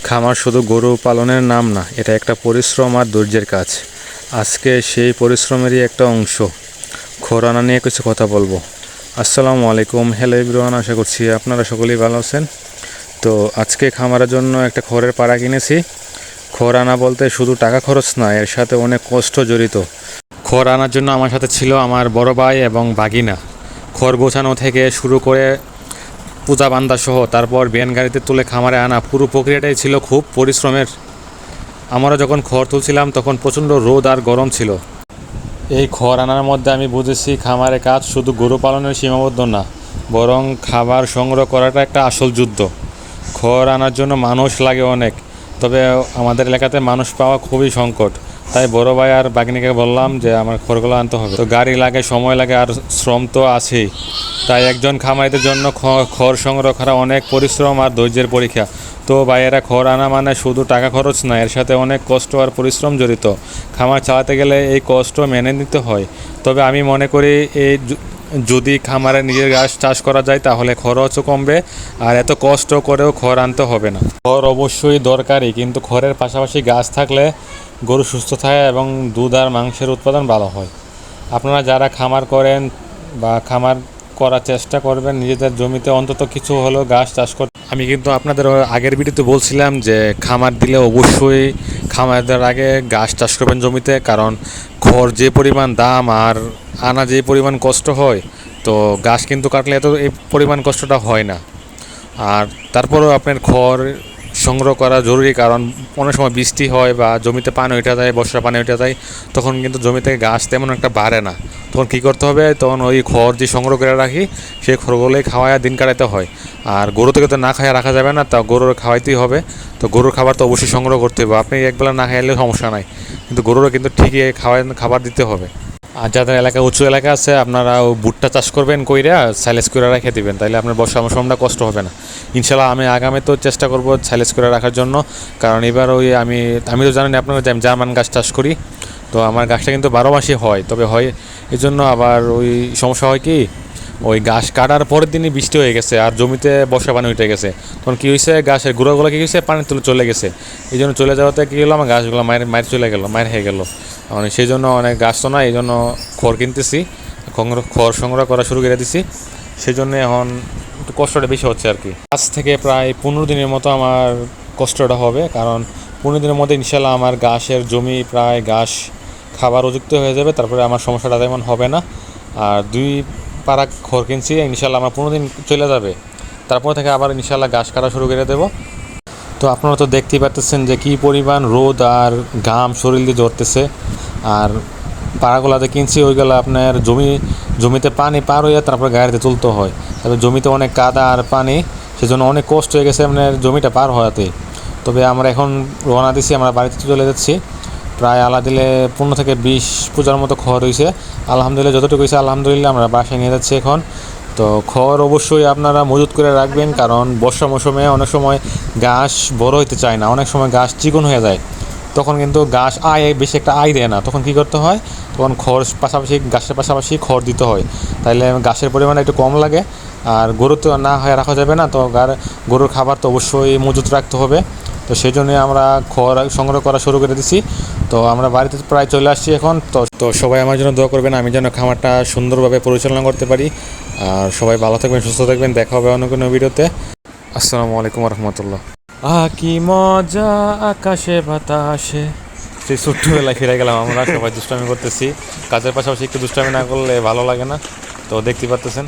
খামার শুধু গরু পালনের নাম না, এটা একটা পরিশ্রম আর ধৈর্যের কাজ। আজকে সেই পরিশ্রমেরই একটা অংশ খড় আনা নিয়ে কিছু কথা বলবো। আসসালামু আলাইকুম, হ্যালো এভরিওয়ান, আশা করছি আপনারা সকলেই ভালো আছেন। তো আজকে খামারের জন্য একটা খড়ের পাড়া কিনেছি। খড় আনা বলতে শুধু টাকা খরচ না, এর সাথে অনেক কষ্ট জড়িত। খড় আনার জন্য আমার সাথে ছিল আমার বড় ভাই এবং বাগিনা। খড় গোছানো থেকে শুরু করে পূজা বান্দা সহ তারপর ভ্যান গাড়িতে তুলে খামারে আনা, পুরো প্রক্রিয়াটাই ছিল খুব পরিশ্রমের। আমরা যখন খড় তুলছিলাম তখন প্রচণ্ড রোদ আর গরম ছিল। এই খড় আনার মধ্যে আমি বুঝেছি খামারে কাজ শুধু গরু পালনের সীমাবদ্ধ না, বরং খাবার সংগ্রহ করাটা একটা আসল যুদ্ধ। খড় আনার জন্য মানুষ লাগে অনেক, তবে আমাদের এলাকাতে মানুষ পাওয়া খুবই সংকট। তাই বড় ভাই আর বাগনিকে বললাম যে আমার খড়গুলো আনতে হবে। তো গাড়ি লাগে, সময় লাগে আর শ্রম তো আছেই। তাই একজন খামারিদের জন্য খড় সংগ্রহ করা অনেক পরিশ্রম আর ধৈর্যের পরীক্ষা। তো ভাইয়েরা, খড় আনা মানে শুধু টাকা খরচ না, এর সাথে অনেক কষ্ট আর পরিশ্রম জড়িত। খামার চালাতে গেলে এই কষ্ট মেনে নিতে হয়। তবে আমি মনে করি যদি খামারে নিজের ঘাস চাষ করা যায় তাহলে খরচও কমবে আর এত কষ্ট করেও খড় আনতে হবে না। খড় অবশ্যই দরকারি, কিন্তু খড়ের পাশাপাশি গাছ থাকলে গরু সুস্থ থাকে এবং দুধ আর মাংসের উৎপাদন ভালো হয়। আপনারা যারা খামার করেন বা খামার করার চেষ্টা করবেন, নিজেদের জমিতে অন্তত কিছু হলেও ঘাস চাষ করতে। আমি কিন্তু আপনাদের আগের ভিডিওতে বলছিলাম যে খামার দিলে অবশ্যই খামার দেওয়ার আগে ঘাস চাষ করবেন জমিতে, কারণ খড় যে পরিমাণ দাম আর আনা যে পরিমাণ কষ্ট হয়, তো ঘাস কিন্তু কাটলে এত এই পরিমাণ কষ্টটা হয় না। আর তারপরেও আপনার খড় সংগ্রহ করা জরুরি, কারণ অনেক সময় বৃষ্টি হয় বা জমিতে পানি উঠে যায়, বর্ষার পানি উঠে যায়, তখন কিন্তু জমি থেকে ঘাস তেমন একটা বাড়ে না। তখন কী করতে হবে, তখন ওই খড় যে সংগ্রহ করে রাখি সেই খড়গুলোই খাওয়ায় দিন কাটাতে হয়। আর গরু থেকে তো না খাইয়ে রাখা যাবে না, তা গরুর খাওয়াইতেই হবে। তো গরুর খাবার তো অবশ্যই সংগ্রহ করতে হবে। আপনি একবেলা না খাইলে সমস্যা নাই, কিন্তু গরুরও কিন্তু ঠিকই খাবার দিতে হবে। আর যাদের এলাকা উঁচু এলাকা আছে, আপনারা ভুট্টা চাষ করবেন, কইরা সাইলেজ করে রেখে দিবেন, তাইলে আপনার বর্ষা মৌসুমটা কষ্ট হবে না। ইনশাল্লাহ আমি আগামী তো চেষ্টা করব সাইলেজ করে রাখার জন্য, কারণ এবার আমি তো জানেন আপনারা যে আমি জার্মান গাছ চাষ করি। তো আমার গাছটা কিন্তু 12 মাসই হয়, তবে হয় এই জন্য আবার ওই সমস্যা হয় কি, ওই ঘাস কাটার পরের দিনই বৃষ্টি হয়ে গেছে আর জমিতে বর্ষা পানি উঠে গেছে। তখন কী হয়েছে, গাছের গুঁড়োগুলো কী হয়েছে, পানির তুলে চলে গেছে। এই জন্য চলে যাওয়াতে কী হলো, আমার গাছগুলো মায়ের চলে গেলো, মায়ের হয়ে গেলো। মানে সেই জন্য অনেক গাছ তো না, এই জন্য খড় কিনতেছি, খড় সংগ্রহ করা শুরু করে দিছি। সেই জন্য এখন একটু কষ্টটা বেশি হচ্ছে আর কি। আজ থেকে প্রায় 15 দিনের মতো আমার কষ্টটা হবে, কারণ 15 দিনের মধ্যে ইনশাল্লাহ আমার ঘাসের জমি প্রায় ঘাস খাবার উপযুক্ত হয়ে যাবে। তারপরে আমার সমস্যাটা তেমন হবে না। আর 2 পারা খড় কিনছি, ইনশাল্লাহ আমার 15 দিন চলে যাবে। তারপর থেকে আবার ইনশাল্লাহ ঘাস কাটা শুরু করে দেবো। তো আপনারা তো দেখতেই পাচ্ছেন যে কী পরিমাণ রোদ আর ঘাম শরীর দিয়ে ঝরতেছে। আর পাড়াগুলাতে কিনছি, ওইগুলো আপনার জমিতে পানি পার হইয়া তারপর গাড়িতে তুলতে হয়। তবে জমিতে অনেক কাদা আর পানি, সেজন্য অনেক কষ্ট হয়ে গেছে আপনার জমিটা পার হওয়াতে। তবে আমরা এখন রওনা দিছি, আমরা বাড়িতে চলে যাচ্ছি। প্রায় আলা দিলে 15 থেকে 20 পূজার মতো খড় হয়েছে। আলহামদুলিল্লাহ, যতটুকু হয়েছে আলহামদুলিল্লাহ আমরা বাসায় নিয়ে যাচ্ছি এখন। তো খড় অবশ্যই আপনারা মজুত করে রাখবেন, কারণ বর্ষা মৌসুমে অনেক সময় ঘাস বড় হতে চায় না, অনেক সময় ঘাস চিকন হয়ে যায়। তখন কিন্তু ঘাস বেশি একটা আয় দেয় না। তখন কী করতে হয়, তখন ঘাসের পাশাপাশি খড় দিতে হয়, তাইলে ঘাসের পরিমাণ একটু কম লাগে। আর গরু তো না হয়ে রাখা যাবে না, তো গরুর খাবার তো অবশ্যই মজুত রাখতে হবে। তো সেই জন্যই আমরা খড় সংগ্রহ করা শুরু করে দিছি। তো আমরা বাড়িতে প্রায় চলে আসছি এখন। তো সবাই আমার জন্য দোয়া করবেন, আমি যেন খামারটা সুন্দরভাবে পরিচালনা করতে পারি। আর সবাই ভালো থাকবেন, সুস্থ থাকবেন, দেখা হবে অন্য কোনো ভিডিওতে। আসসালামু আলাইকুম রহমতুল্লাহ। কি মজা আকাশে বাতাসে। সেই ছোট্টবেলায় ফিরে গেলাম আমরা, সবাই দুষ্টামি করতেছি। কাজের পাশাপাশি একটু দুষ্টামি না করলে ভালো লাগে না। তো দেখতে পাচ্ছেন।